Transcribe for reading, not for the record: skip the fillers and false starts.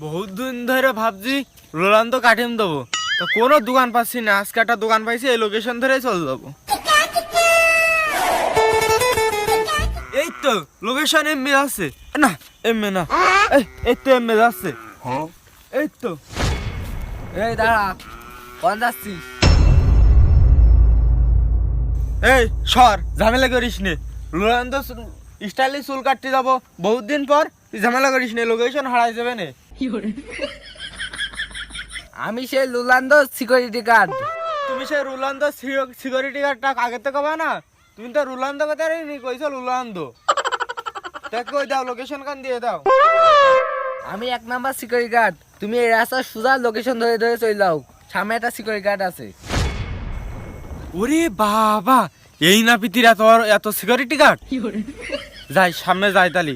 বহুত দিন ধরে ভাবছি রোলান্দ কাটিম দেবো, তো কোনো দোকান পাচ্ছি না। আজকে একটা দোকান পাইছি, এই লোকেশন ধরে চলে যাবো। এই তো লোকেশন এমএ আছে না, এমএ না, এই তো এমএ যাচ্ছে। এই তো এই দাঁড়া, কোন যাচ্ছিস? এই সর, ঝামেলা করিস নে। রোলান্দ স্টাইলে চুল কাটতে যাবো বহুত দিন পর, তুই ঝামেলা করিস নে, লোকেশন হারাই যাবে না। আমি সেই লুলান্দ সিকিউরিটি গার্ড। তুমি সে রোলান্দ সিকিউরিটি গার্ডটা আগে তো কবা না, তুমি তো রোলান্দ কথা নি কইছো রোলান্দ। দেখ কই দাও, লোকেশন কান দিয়ে দাও। আমি 1 নাম্বার সিকিউরিটি গার্ড। তুমি এই রাস্তার সোজা লোকেশন ধরে ধরে চলে যাও, সামনে একটা সিকিউরিটি গার্ড আছে। ওরে বাবা, এই না পিতির এত এত সিকিউরিটি গার্ড। যাই সামনে যাই তালি।